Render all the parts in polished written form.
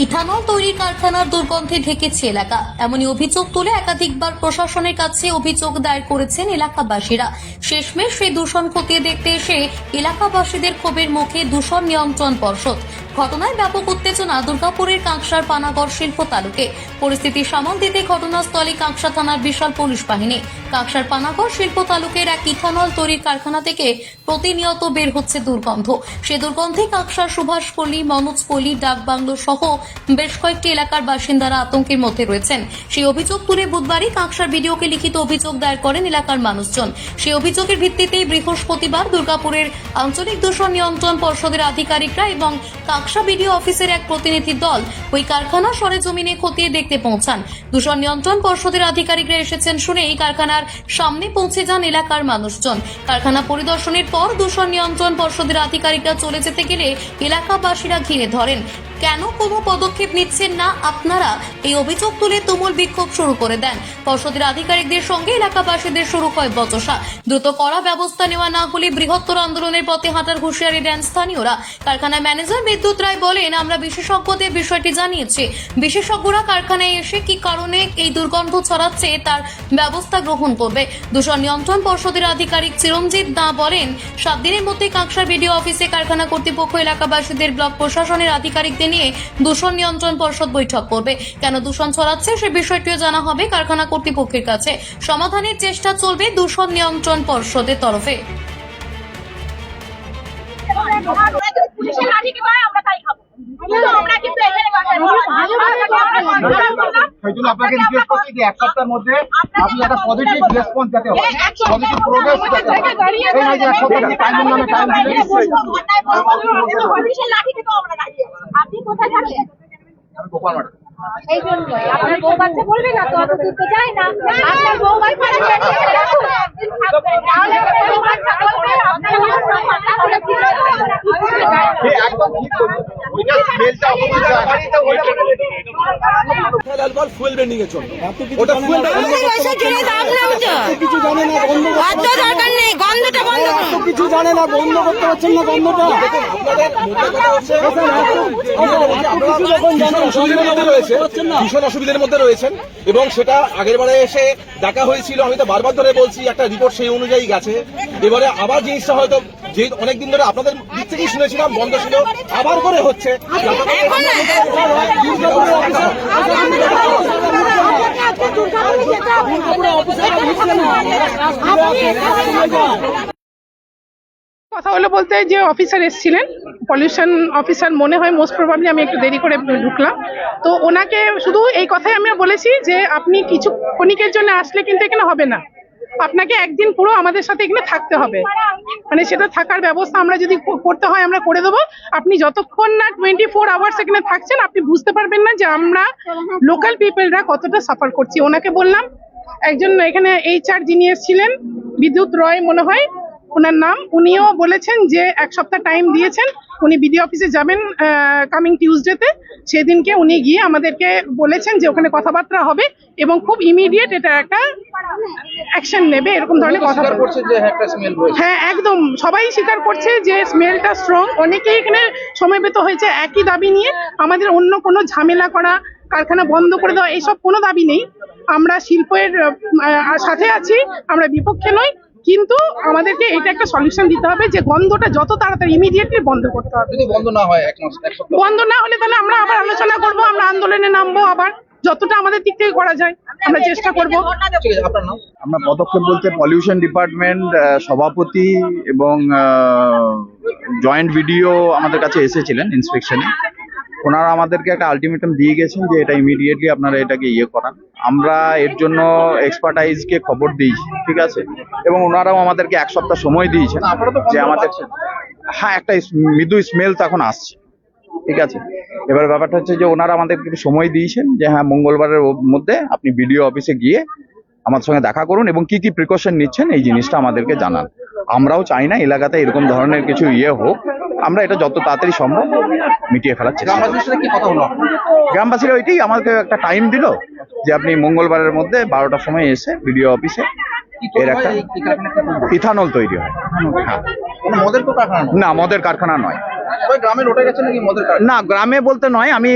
Ethanol তৈরির কারখানার দুর্গন্ধে ঢেকেছে এলাকা। এমনই অভিযোগ তুলে একাধিকবার প্রশাসনের কাছে অভিযোগ দায়ের করেছেন এলাকাবাসীরা। শেষমেশ সেই দূষণ খতিয়ে দেখতে এসে এলাকাবাসীদের ক্ষোভের মুখে দূষণ নিয়ন্ত্রণ পর্ষদ। ঘটনায় ব্যাপক উত্তেজনা দুর্গাপুরের কাঁকসার পানাগড় শিল্প তালুকে। পরিস্থিতি সামাল দিতে ঘটনাস্থলে কাঁকসা থানার বিশাল পুলিশ বাহিনী। কাঁকসার পানাগড় শিল্প তালুকের এক ইথানল তৈরির কারখানা থেকে প্রতিনিয়ত বের হচ্ছে দুর্গন্ধ। সে দুর্গন্ধে কাঁকসার সুভাষপল্লী, মনোজপল্লী, ডাকবাংলো সহ বেশ কয়েকটি এলাকার বাসিন্দারা আতঙ্কের মধ্যে রয়েছেন। সেই অভিযোগ তুলে বুধবারই কাঁকসার বিডিওকে লিখিত অভিযোগ দায়ের করেন এলাকার মানুষজন। সেই অভিযোগের ভিত্তিতেই বৃহস্পতিবার দুর্গাপুরের আঞ্চলিক দূষণ নিয়ন্ত্রণ পর্ষদের আধিকারিকরা এবং কাঁকসা বিডিও অফিসের এক প্রতিনিধি দল ওই কারখানা সরেজমিনে খতিয়ে দেখতে পৌঁছান। দূষণ নিয়ন্ত্রণ পর্ষদের আধিকারিকরা এসেছেন শুনে এই কারখানার সামনে পৌঁছে যান এলাকার মানুষজন। কারখানা পরিদর্শনের পর দূষণ নিয়ন্ত্রণ পর্ষদের আধিকারিকরা চলে যেতে গেলে এলাকাবাসীরা ঘিরে ধরেন। কেন কোনো পদক্ষেপ নিচ্ছেন না আপনারা, এই অভিযোগ তুলে তুমুল বিক্ষোভ শুরু করে দেন। পর্ষদের আধিকারিকদের সঙ্গে এলাকাবাসীদের শুরু হয় বচসা। দ্রুত কড়া ব্যবস্থা নেওয়া না হলে বৃহত্তর আন্দোলনের পথে হাঁটার হুঁশিয়ারি দেন স্থানীয়রা। কারখানার ম্যানেজার বিদ্যুৎ রায় বলেন, আমরা বিশেষজ্ঞদের বিষয়টি জানিয়েছি। বিশেষজ্ঞরা কারখানায় এসে কি কারণে এই দুর্গন্ধ ছড়াচ্ছে তার ব্যবস্থা গ্রহণ করবে। দূষণ নিয়ন্ত্রণ পর্ষদের আধিকারিক চিরঞ্জিত দা বলেন, 7 দিনের মধ্যে কাঁকসার বিডিও অফিসে কারখানা কর্তৃপক্ষ এলাকাবাসীদের ব্লক প্রশাসনের আধিকারিকদের নিয়ে দূষণ নিয়ন্ত্রণ পর্ষদ বৈঠক করবে। কেন দূষণ ছড়াচ্ছে সে বিষয়টিও জানা হবে কারখানা কর্তৃপক্ষের কাছে। সমাধানের চেষ্টা চলবে দূষণ নিয়ন্ত্রণ পর্ষদের তরফে। আপনাকে জিজ্ঞেস করছি যে এক সপ্তাহের মধ্যে আপনি একটা পজিটিভ রেসপন্স যাতে হয়, পজিটিভ প্রোগ্রেস যাতে হয়, এই নয় যে এক সপ্তাহ টাইমের নামে টাইম দিলে আপনি কোথায় থাকেন? গোপাল মাঠ। এই জন্যই আপনার বউ বাচ্চা বলবে না তো, অত দূর তো যায় না। আপনার বউ বাচ্চা তাহলে আপনার বউ বাচ্চা বলবে, আপনার তাহলে কি একদম ঠিক বলছেন, ওইটা স্মেলটা লালবাল ফুয়েল ব্র্যান্ডিং এর জন্য ওটা ফুয়েল কিছু জানে না, বন্ধ করতে দরকার নেই, গন্ধটা বন্ধ করুন। কিছু জানে না, বন্ধ করতে পারছেন না গন্ধটা। ভীষণ অসুবিধার মধ্যে রয়েছেন এবং সেটা আগের বারে এসে দেখা হয়েছিল। আমি তো বারবার ধরে বলছি, একটা রিপোর্ট সেই অনুযায়ী গেছে। এবারে আবার জিনিসটা হয়তো যে অনেকদিন ধরে আপনাদের দিক থেকেই শুনেছিলাম বন্ধ ছিল, আবার করে হচ্ছে। কথা হলো বলতে যে অফিসার এসেছিলেন, পলিউশন অফিসার মনে হয়, মোস্ট প্রবাবলি আমি একটু দেরি করে ঢুকলাম। তো ওনাকে শুধু এই কথাই আমি বলেছি যে আপনি কিছু ক্ষণিকের জন্য আসলে কিন্তু এখানে হবে না, আপনাকে একদিন পুরো আমাদের সাথে এখানে থাকতে হবে। মানে সেটা থাকার ব্যবস্থা আমরা যদি করতে হয় আমরা করে দেবো। আপনি যতক্ষণ না 24 আওয়ার্স এখানে থাকছেন আপনি বুঝতে পারবেন না যে আমরা লোকাল পিপলরা কতটা সাফার করছি। ওনাকে বললাম, একজন এখানে HR যিনি এসেছিলেন বিদ্যুৎ রয় মনে হয় ওনার নাম, উনিও বলেছেন যে 1 সপ্তাহ টাইম দিয়েছেন। উনি বিডিও অফিসে যাবেন কামিং টিউসডেতে। সেদিনকে উনি গিয়ে আমাদেরকে বলেছেন যে ওখানে কথাবার্তা হবে এবং খুব ইমিডিয়েট এটা একটা অ্যাকশন নেবে, এরকম ধরনের কথা বলছে। হ্যাঁ, একদম সবাই স্বীকার করছে যে স্মেলটা স্ট্রং। অনেকেই এখানে সমবেত হয়েছে একই দাবি নিয়ে। আমাদের অন্য কোনো ঝামেলা করা, কারখানা বন্ধ করে দেওয়া এইসব কোনো দাবি নেই। আমরা শিল্পের সাথে আছি, আমরা বিপক্ষে নই, কিন্তু আমাদেরকে এটা একটা সলিউশন দিতে হবে যে গন্ধটা যত তাড়াতাড়ি ইমিডিয়েটলি বন্ধ করতে হবে। যদি বন্ধ না হয়, বন্ধ না হলে তাহলে আমরা আবার আলোচনা করব, আমরা আন্দোলনে নামবো, আবার যতটা আমাদের দিক থেকে করা যায় আমরা চেষ্টা করব। আমরা পদক্ষেপ বলতে পলিউশন ডিপার্টমেন্ট সভাপতি এবং জয়েন্ট ভিডিও আমাদের কাছে এসেছিলেন ইন্সপেকশনে। ওনারা আমাদেরকে একটা আলটিমেটাম দিয়ে গেছেন যে এটা ইমিডিয়েটলি আপনারা এটাকে করান। আমরা এর জন্য এক্সপার্টাইজকে খবর দিয়েছি, ঠিক আছে, এবং ওনারাও আমাদেরকে 1 সপ্তাহ সময় দিয়েছেন যে আমাদের, হ্যাঁ, একটা মৃদু স্মেল তখন আসছে, ঠিক আছে। এবার ব্যাপারটা হচ্ছে যে ওনারা আমাদেরকে একটু সময় দিয়েছেন যে হ্যাঁ, মঙ্গলবারের মধ্যে আপনি বিডিও অফিসে গিয়ে আমার সঙ্গে দেখা করুন এবং কি কি প্রিকশন নিচ্ছেন এই জিনিসটা আমাদেরকে জানান। আমরাও চাই না এলাকাতে এরকম ধরনের কিছু হোক, আমরা এটা যত তাড়াতাড়ি সম্ভব মিটিয়ে ফেলার চেষ্টা করি। গ্রামবাসীরা ওইটাই আমাকে একটা টাইম দিল যে আপনি মঙ্গলবারের মধ্যে 12টার সময় এসে বিডিও অফিসে এর একটা ইথানল তৈরি হয়। হ্যাঁ, মদের তো কারখানা না, মদের কারখানা নয়। সবাই গ্রামে লুটে গেছে নাকি মদের কারণে? না, গ্রামে বলতে নয়, আমি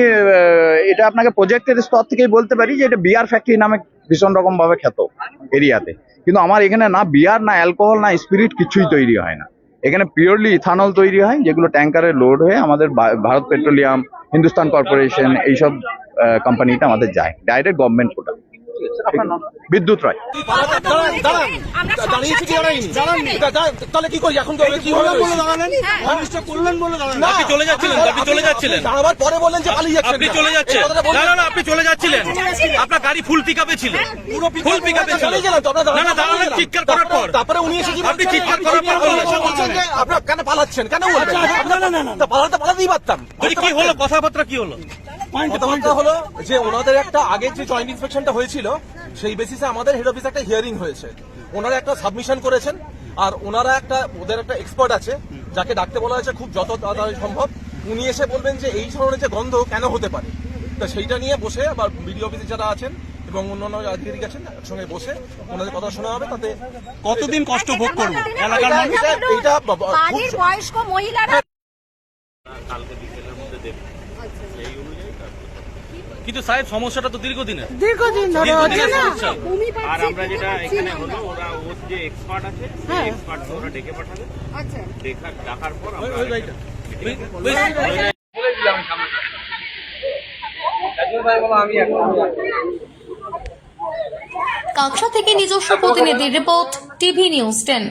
এটা আপনাকে প্রজেক্টের স্তর থেকেই বলতে পারি যে এটা বিয়ার ফ্যাক্টরি নামে ভীষণ রকম ভাবে খ্যাত এরিয়াতে। কিন্তু আমার এখানে না বিয়ার, না অ্যালকোহল, না স্পিরিট কিছুই তৈরি হয় না। এখানে পিওরলি ইথানল তৈরি হয়, যেগুলো ট্যাঙ্কারে লোড হয়ে আমাদের ভারত পেট্রোলিয়াম, হিন্দুস্তান কর্পোরেশন এইসব কোম্পানিতে আমাদের যায়, ডাইরেক্ট গভর্নমেন্ট প্রোডাক্ট। বিদ্যুৎ রায়। দাঁড়িয়েছি কি দাঁড়াইনি? তাহলে কি করি এখন? কি হলো বলে দাঁড়ালেন? করলেন বলে দাঁড়ালেন? আপনি চলে যাচ্ছিলেন, আপনি চলে যাচ্ছিলেন, দাঁড়াবার পরে বললেন যে পালিয়ে যাচ্ছেন। আপনি চলে যাচ্ছেন। না না না, আপনি চলে যাচ্ছিলেন, আপনার গাড়ি ফুল পিকআপে ছিল, ফুল পিকআপে ছিল। না না, দাঁড়ালেন চিৎকার করার পর। তারপরে উনি এসে আপনি চিৎকার করার পর বলছেন যে আপনারা কেন পালাচ্ছেন, কেন বলবেন? না পালাতেই পারতাম। কি হলো, কথাবার্তা কি হলো? কথাবার্তা হলো যে ওনাদের একটা আগের যে জয়েন্ট ইন্সপেকশনটা হয়েছিল সেই বেসিসে আমাদের হেড অফিসে একটা হিয়ারিং হয়েছে, ওনারা একটা সাবমিশন করেছেন, আর ওনারা ওদের একটা এক্সপার্ট আছে যাকে ডাকতে বলা হয়েছে খুব যত তাড়াতাড়ি সম্ভব। উনি এসে বলবেন যে এই ধরনের যে গন্ধ কেন হতে পারে, তা সেইটা নিয়ে বসে আবার বিডিও অফিসে যারা আছেন এবং অন্যান্য আধিকারিক আছেন একসঙ্গে বসে ওনাদের কথা শোনা হবে। তাতে কতদিন কষ্ট ভোগ করবো এলাকার মানুষ? এইটা বাড়ির বয়স্ক মহিলারা কিন্তু সাহেব সমস্যাটা তো দীর্ঘদিনের। দীর্ঘদিন ধরে হচ্ছে না। আর আমরা যেটা এখানে হলো ওর যে এক্সপার্ট আছে এক্সপার্টকে ওরা ডেকে পাঠাবে। আচ্ছা, ডাকার পর আমরা কাকসা থেকে নিজস্ব প্রতিনিধির রিপোর্ট, টিভি নিউজ 10।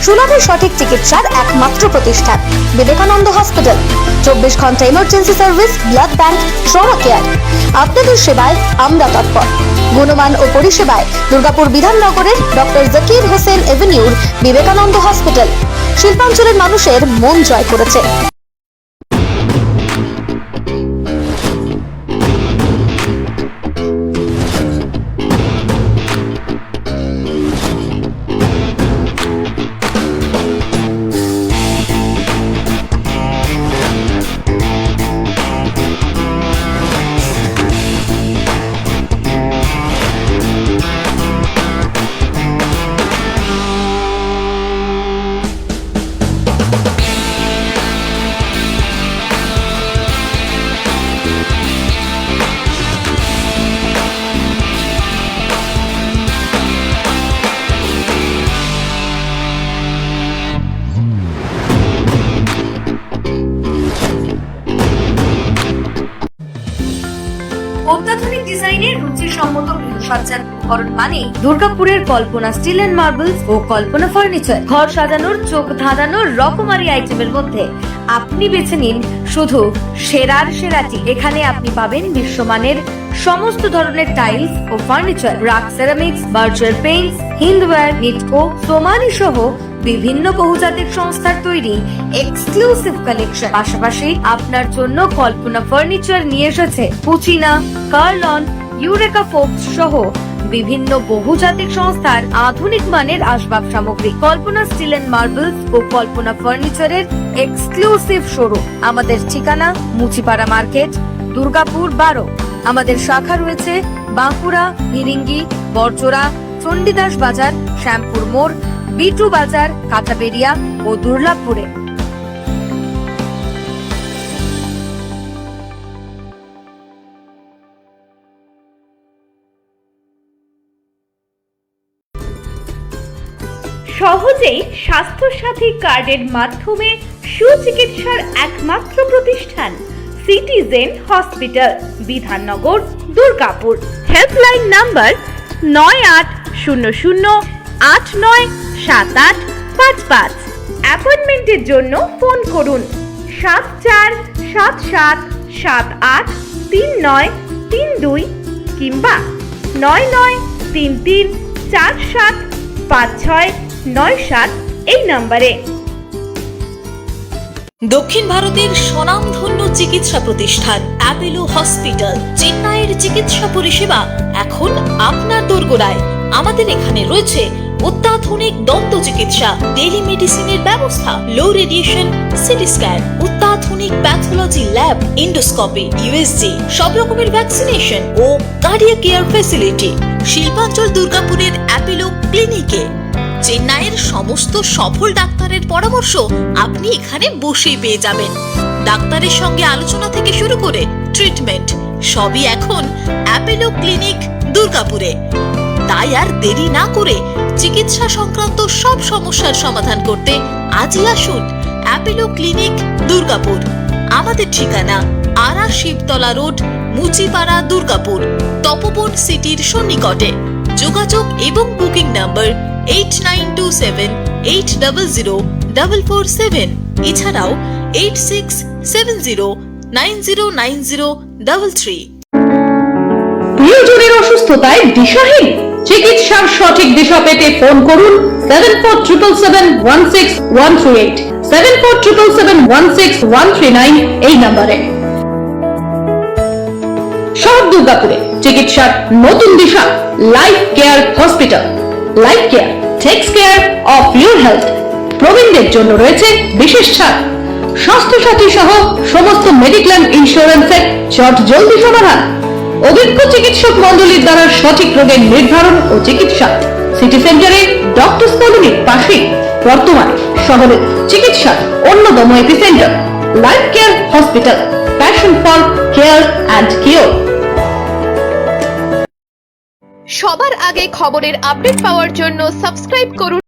সুলভ সঠিক চিকিৎসার একমাত্র প্রতিষ্ঠান বিবেকানন্দ হসপিটাল। 24 ঘন্টা emergency service, blood bank, trauma care. আপনাদের সেবায় আমরা তৎপর। গুণমান ও পরিষেবায় দুর্গাপুর বিধাননগরের ডক্টর জাকির হোসেন এভিনিউর বিবেকানন্দ হসপিটাল শিল্পাঞ্চলের মানুষের মন জয় করেছে। অত্যাধুনিক ডিজাইনের রুচিসম্মত গৃহসজ্জার উপকরণ মানে দুর্গাপুরের কল্পনা স্টিল এন্ড মার্বেলস ও কল্পনা ফার্নিচার। ঘর সাজানোর, চোখ ধাঁধানোর রকমারি আইটেমের মধ্যে আপনি বেছে নিন শুধু সেরার সেরাটি। এখানে আপনি পাবেন বিশ্বমানের সমস্ত ধরনের টাইলস ও furniture, RAK ceramics, Berger paints, Hindware, Nitco, Somany সহ বিভিন্ন বহুজাতিক সংস্থার তৈরি এক্সক্লুসিভ কালেকশন। পাশাপাশি আপনার জন্য কল্পনা ফার্নিচার নিয়ে এসেছে পুচিনা, কার্লন, ইউরেকা ফোর্বস সহ বিভিন্ন বহুজাতিক সংস্থার আধুনিক মানের আসবাব সামগ্রী। কল্পনা স্টিল এন্ড মার্বেলস ও কল্পনা ফার্নিচারের এক্সক্লুসিভ শোরুম। আমাদের ঠিকানা মুচিপাড়া মার্কেট, দুর্গাপুর 12। আমাদের শাখা রয়েছে বাঁকুড়া, হিরিঙ্গি, বড়জোড়া, চণ্ডীদাস বাজার, শ্যামপুর মোড়, বিটু বাজার, কাটাবেরিয়া ও দুর্লাভপুরে। সহজেই স্বাস্থ্যসাথী কার্ডের মাধ্যমে সুচিকিৎসার একমাত্র প্রতিষ্ঠান citizen hospital, Bidhannagar, Durgapur. Helpline number 9800897855। অ্যাপয়েন্টমেন্টের জন্য ফোন করুন 7477783932 কিংবা 9933475697 এই নম্বরে। দক্ষিণ ভারতের স্বনামধন্য চিকিৎসা প্রতিষ্ঠান অ্যাপেলো হসপিটাল। চেন্নাইয়ের চিকিৎসা পরিষেবা এখন আপনার দোরগোড়ায়। আমাদের এখানে রয়েছে অত্যাধুনিক দন্ত চিকিৎসা, টেলিমেডিসিনের ব্যবস্থা, লো রেডিয়েশন সিটি স্ক্যান, অত্যাধুনিক প্যাথোলজি ল্যাব, ইন্ডোস্কোপি, ইউএসজি, সব রকমের ভ্যাকসিনেশন ও কার্ডিয়াক কেয়ার ফ্যাসিলিটি শিল্পাঞ্চল দুর্গাপুরের অ্যাপোলো ক্লিনিকে। চেন্নাইয়ের সমস্ত সফল ডাক্তারের পরামর্শ আপনি এখানে বসেই পেয়ে যাবেন। ডাক্তারের সঙ্গে আলোচনা থেকে শুরু করে ট্রিটমেন্ট সবই এখন অ্যাপোলো ক্লিনিক দুর্গাপুরে। তাই আর দেরি না করে চিকিৎসা সংক্রান্ত সব সমস্যার সমাধান করতে আজই আসুন অ্যাপোলো ক্লিনিক দুর্গাপুর। আমাদের ঠিকানা আরা শিবতলা রোড, মুচিপাড়া, দুর্গাপুর, তপবন সিটির সন্নিকটে। যোগাযোগ এবং বুকিং নাম্বার 8927800447, এছাড়াও 8670909033। প্রিয়জনের অসুস্থতায় দিশাহীন, চিকিৎসার সঠিক দিশা পেতে ফোন করুন 7477716138, 7477716139 এই নম্বরে। শহর দুর্গাপুরে চিকিৎসার নতুন দিশা life care hospital. Life care takes care of your health. প্রবীণদের জন্য রয়েছে বিশেষ ছাড়। স্বাস্থ্যসাথী সহ সমস্ত মেডিক্লেম ইন্স্যুরেন্সের চট জলদি সমাধান। অভিজ্ঞ চিকিৎসক মণ্ডলীর দ্বারা সঠিক রোগের নির্ধারণ ও চিকিৎসা। সিটি সেন্টারে ডক্টরস কলোনির পাশে বর্তমানে শহরের চিকিৎসার অন্যতম epicentre life care hospital, passion for care and cure. সবার আগে খবরের আপডেট পাওয়ার জন্য সাবস্ক্রাইব করুন